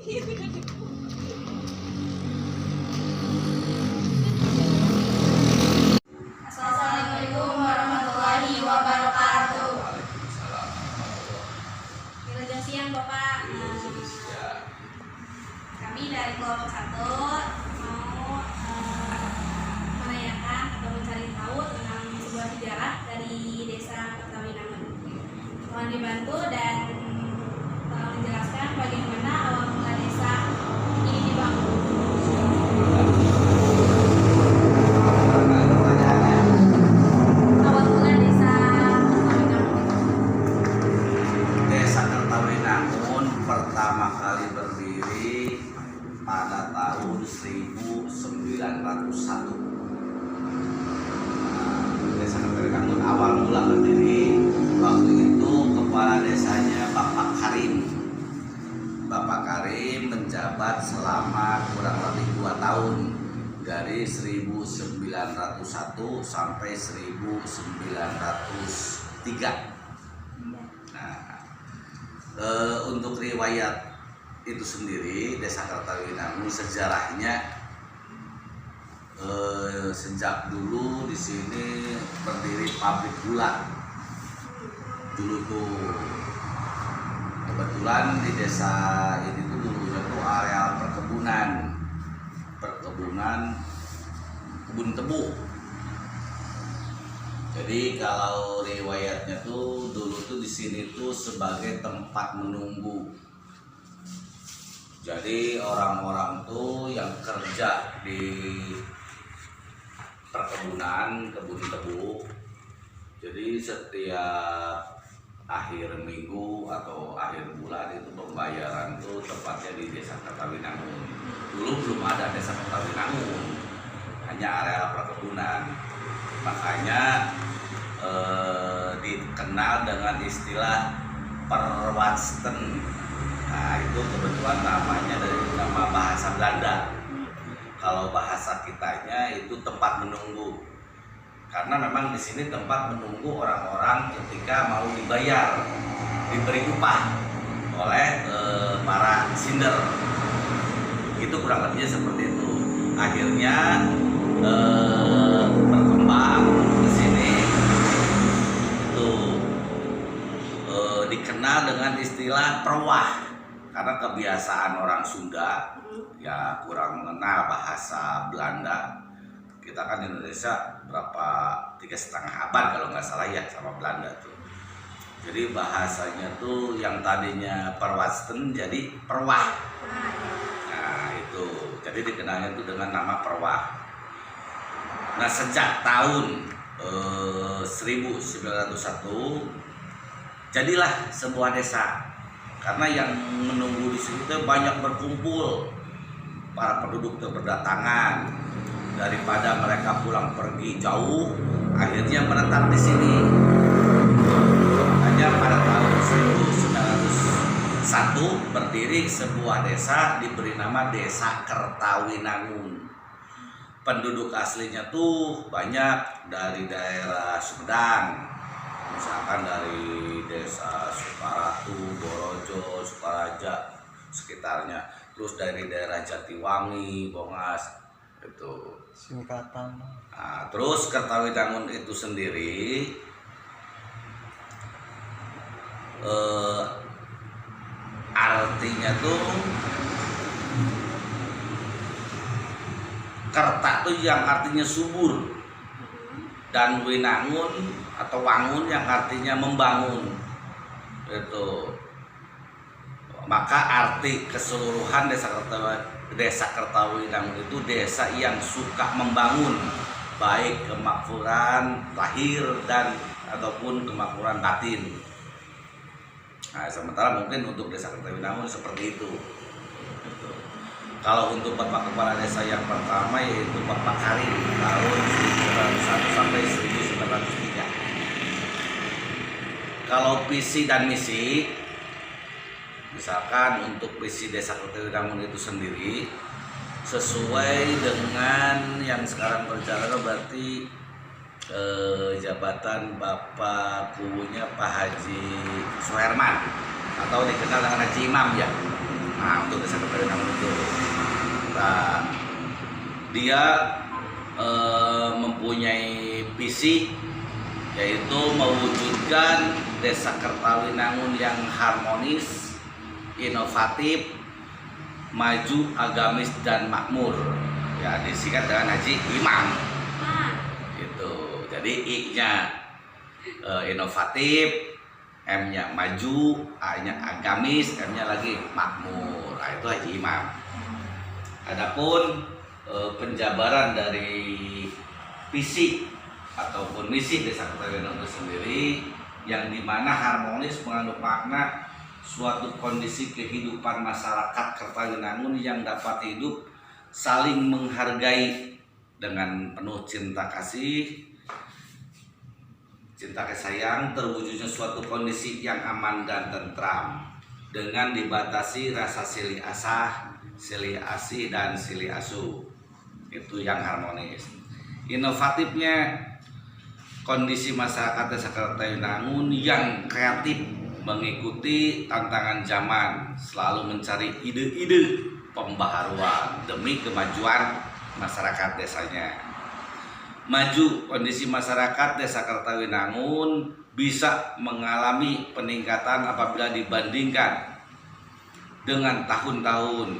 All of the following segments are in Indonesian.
Assalamualaikum warahmatullahi wabarakatuh. Selamat siang Bapak. Kami dari kelompok 1 mau merayakan atau mencari tahu tentang sebuah sejarah dari Desa Kertawinangun. Mohon dibantu dan tolong dijelaskan bagaimana awal mula desa ini dibangun. Awal mula desa Kertawinangun. Desa Kertawinangun pertama kali berdiri pada tahun 1901. Desa Kertawinangun awal mula berdiri waktu itu kepala desanya Bapak Karim. Bapak Karim menjabat selama kurang lebih 2 tahun dari 1901 sampai 1903. Nah, untuk riwayat itu sendiri Desa Kertawinangun sejarahnya sejak dulu di sini berdiri pabrik gula. Dulu tuh kebetulan di desa ini tuh dulunya tuh areal perkebunan kebun tebu. Jadi kalau riwayatnya tuh dulu tuh di sini tuh sebagai tempat menunggu. Jadi orang-orang tuh yang kerja di perkebunan kebun tebu, jadi setiap akhir minggu atau akhir bulan itu pembayaran tuh tepatnya di Desa Kertawinangun. Dulu belum ada Desa Kertawinangun, hanya areal perkebunan. Makanya dikenal dengan istilah perwasten. Nah, itu kebetulan namanya dari nama bahasa Belanda. Kalau bahasa kitanya itu tempat menunggu. Karena memang di sini tempat menunggu orang-orang ketika mau dibayar, diberi upah oleh para sinder. Itu kurang lebihnya seperti itu. Akhirnya berkembang ke sini. Itu dikenal dengan istilah perwah. Karena kebiasaan orang Sunda ya kurang mengenal bahasa Belanda. Kita kan di Indonesia berapa 3,5 abad kalau nggak salah ya sama Belanda tuh. Jadi bahasanya tuh yang tadinya perwasten jadi perwah. Nah itu, jadi dikenalnya tuh dengan nama perwah. Nah sejak tahun 1901 jadilah sebuah desa. Karena yang menunggu di sini tuh banyak berkumpul, para penduduk tuh berdatangan. Daripada mereka pulang pergi jauh, akhirnya menetap di sini. Hanya pada tahun 1901 berdiri sebuah desa diberi nama Desa Kertawinangun. Penduduk aslinya tuh banyak dari daerah Sumedang, misalkan dari desa Sukaratu, Borojo, Sukaraja sekitarnya, terus dari daerah Jatiwangi, Bongas itu singkatan. Nah, terus Kertawinangun itu sendiri artinya tuh Kerta tuh yang artinya subur dan Winangun atau wangun yang artinya membangun. Itu maka arti keseluruhan Desa Kertawinangun itu desa yang suka membangun, baik kemakmuran lahir dan ataupun kemakmuran batin. Nah, sementara mungkin untuk Desa Kertawinangun seperti itu. Kalau untuk Bapak Kepala Desa yang pertama yaitu Bapak Karim tahun 1901 sampai 1903. Kalau visi dan misi, misalkan untuk visi Desa Kertawinangun itu sendiri sesuai dengan yang sekarang berjalan berarti jabatan Bapak Kubunya Pak Haji Suherman atau dikenal dengan Haji Imam ya. Nah, untuk desa Kertawenangun itu, nah, dia mempunyai visi yaitu mewujudkan desa Kertawinangun yang harmonis, inovatif, maju, agamis dan makmur. Ya, disingkat dengan Haji Imam. Gitu. Jadi I-nya inovatif, M-nya maju, A-nya agamis, M-nya lagi makmur. Nah, itu Haji Imam. Adapun penjabaran dari visi ataupun misi desa Kertawinangun sendiri yang dimana harmonis mengandung makna suatu kondisi kehidupan masyarakat Kertawinangun yang dapat hidup saling menghargai dengan penuh cinta kasih sayang, terwujudnya suatu kondisi yang aman dan tentram dengan dibatasi rasa silih asah, silih asih dan silih asuh. Itu yang harmonis. Inovatifnya kondisi masyarakat desa Kertawinangun yang kreatif mengikuti tantangan zaman, selalu mencari ide-ide pembaharuan demi kemajuan masyarakat desanya. Maju, kondisi masyarakat desa Kertawinangun bisa mengalami peningkatan apabila dibandingkan dengan tahun-tahun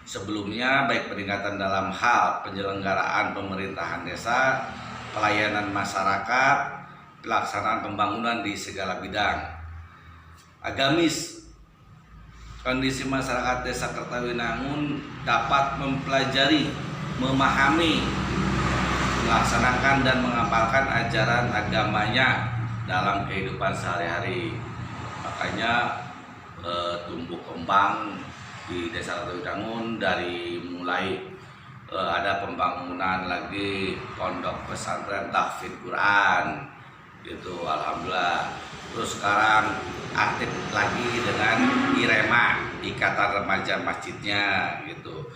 sebelumnya, baik peningkatan dalam hal penyelenggaraan pemerintahan desa, pelayanan masyarakat, pelaksanaan pembangunan di segala bidang. Agamis, kondisi masyarakat desa Kertawinangun dapat mempelajari, memahami, melaksanakan dan mengamalkan ajaran agamanya dalam kehidupan sehari-hari. Makanya tumbuh kembang di desa Kertawinangun dari mulai ada pembangunan lagi pondok pesantren tahfidz Quran gitu, alhamdulillah. Terus sekarang aktif lagi dengan IREMA, Ikatan Remaja Masjidnya gitu.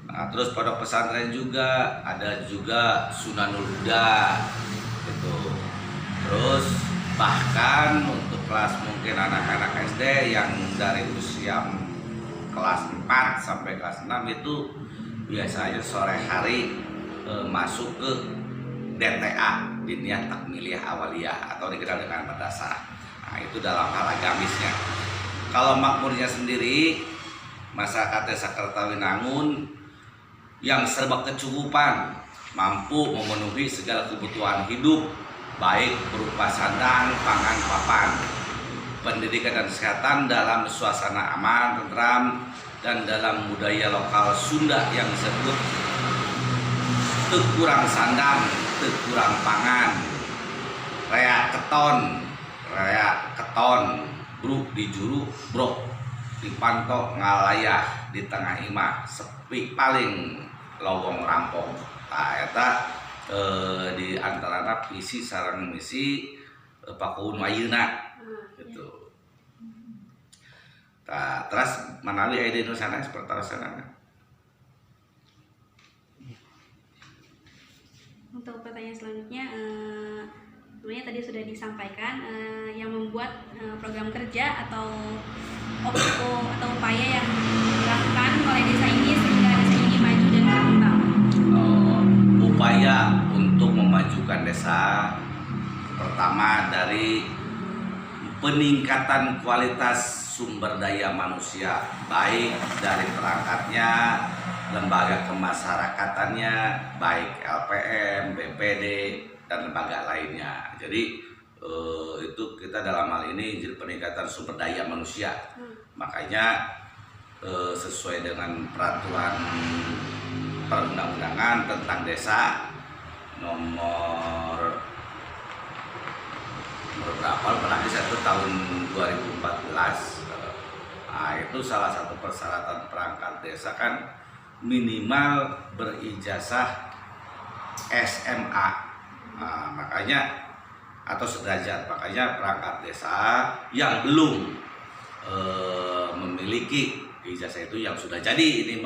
Nah, terus pondok pesantren juga ada juga Sunanul Huda gitu. Terus bahkan untuk kelas mungkin anak-anak SD yang dari usia kelas 4 sampai kelas 6 itu biasanya sore hari masuk ke DTA, Diniyah Takmiliyah Awaliyah, atau dikenal dengan madrasah. Nah, itu dalam hal agamisnya. Kalau makmurnya sendiri, masyarakat desa Kertawinangun yang serba kecukupan, mampu memenuhi segala kebutuhan hidup, baik berupa sandang, pangan, papan, pendidikan dan kesehatan dalam suasana aman, tentram, dan dalam budaya lokal Sunda yang disebut teu kurang sandang, teu kurang pangan, rea keton, bruk di juru, brok di panto ngalayah di tengah imah, sepi paling lowong rampong. Nah, eta di antara visi sareng misi Pakuun Ayeuna gitu. Nah, terus manawi aya di sana seperti sana. Untuk pertanyaan selanjutnya, sebenarnya tadi sudah disampaikan yang membuat program kerja atau upaya yang dilakukan oleh desa ini sehingga desa ini maju dan berkembang. Upaya untuk memajukan desa pertama dari peningkatan kualitas sumber daya manusia, baik dari perangkatnya, lembaga kemasyarakatannya, baik LPM, BPD, dan lembaga lainnya. Jadi itu kita dalam hal ini jadi peningkatan sumber daya manusia. Makanya sesuai dengan peraturan perundang-undangan tentang desa nomor berapa pada itu tahun 2014. Nah, itu salah satu persyaratan perangkat desa kan minimal berijazah SMA. Nah, makanya atau sederajat, makanya perangkat desa yang belum memiliki ijazah itu yang sudah jadi ini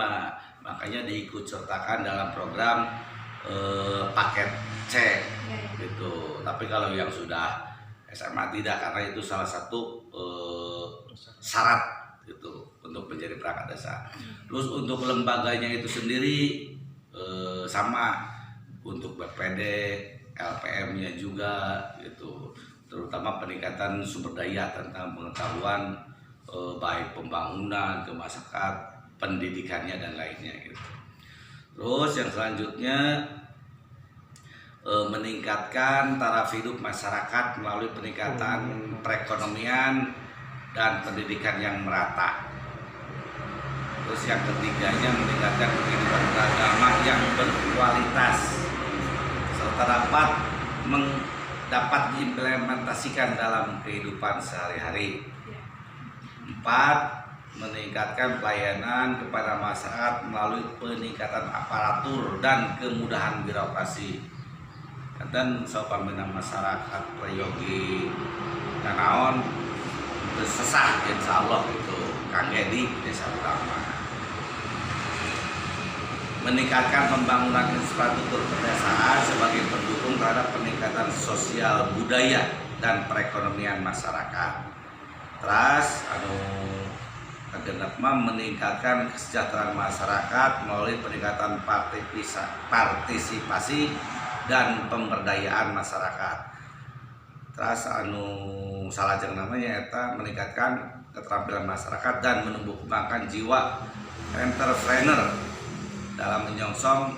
makanya diikut sertakan dalam program paket C gitu. Tapi kalau yang sudah SMA tidak, karena itu salah satu syarat gitu untuk menjadi perangkat desa. Terus untuk lembaganya itu sendiri sama untuk BPD, LPM-nya juga gitu. Terutama peningkatan sumber daya tentang pengetahuan baik pembangunan ke masyarakat, pendidikannya dan lainnya gitu. Terus yang selanjutnya meningkatkan taraf hidup masyarakat melalui peningkatan perekonomian dan pendidikan yang merata. Terus yang ketiganya meningkatkan kehidupan beragama yang berkualitas serta dapat diimplementasikan dalam kehidupan sehari-hari. 4. Meningkatkan pelayanan kepada masyarakat melalui peningkatan aparatur dan kemudahan birokrasi. Dan sopamina masyarakat prayogi kanaon sesah insya Allah itu Kang Edi Desa Utama. Meningkatkan pembangunan infrastruktur pedesaan sebagai pendukung terhadap peningkatan sosial budaya dan perekonomian masyarakat. Terus agenap meningkatkan kesejahteraan masyarakat melalui peningkatan partisipasi dan pemberdayaan masyarakat. Terus salajeng namanya eta meningkatkan keterampilan masyarakat dan menumbuh kembangkan jiwa entrepreneur dalam menyongsong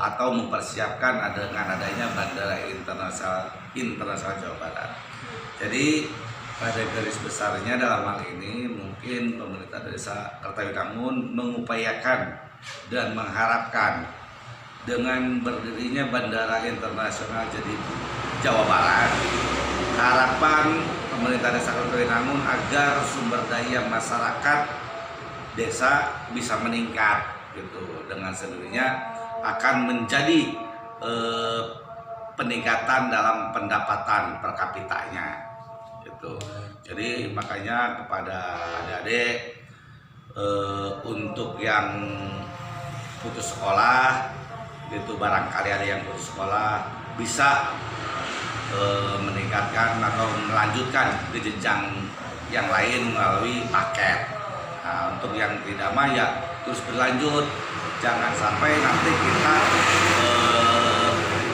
atau mempersiapkan dengan adanya Bandara Internasional Jawa Barat. Jadi pada garis besarnya dalam hal ini mungkin pemerintah desa Kertawinangun mengupayakan dan mengharapkan dengan berdirinya Bandara Internasional jadi Jawa Barat, harapan pemerintah desa Kertawinangun agar sumber daya masyarakat desa bisa meningkat gitu, dengan sendirinya akan menjadi peningkatan dalam pendapatan per kapitanya gitu. Jadi makanya kepada adik-adik untuk yang putus sekolah gitu, barangkali ada yang putus sekolah bisa meningkatkan atau melanjutkan ke jenjang yang lain melalui paket. Nah, untuk yang tidak mah ya terus berlanjut, jangan sampai nanti kita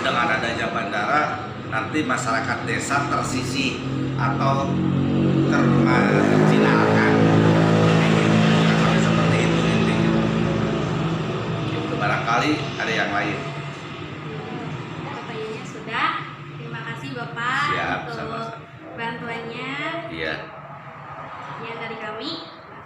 dengan adanya bandara nanti masyarakat desa tersisih atau termarginalkan. Sampai seperti itu intinya. Itu barangkali ada yang lain. Pertanyaannya sudah. Terima kasih Bapak. Siap, untuk sama-sama. bantuannya. Iya. Sekian dari kami.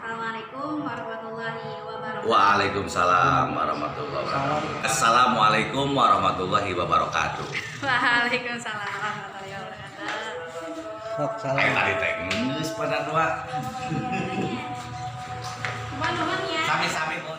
Assalamualaikum warahmatullahi wabarakatuh. Waalaikumsalam warahmatullahi wabarakatuh. Assalamualaikum warahmatullahi wabarakatuh. Waalaikumsalam warahmatullahi wabarakatuh. Ayo tadi teh geus pada dua. Nuhun ya. Sami-sami.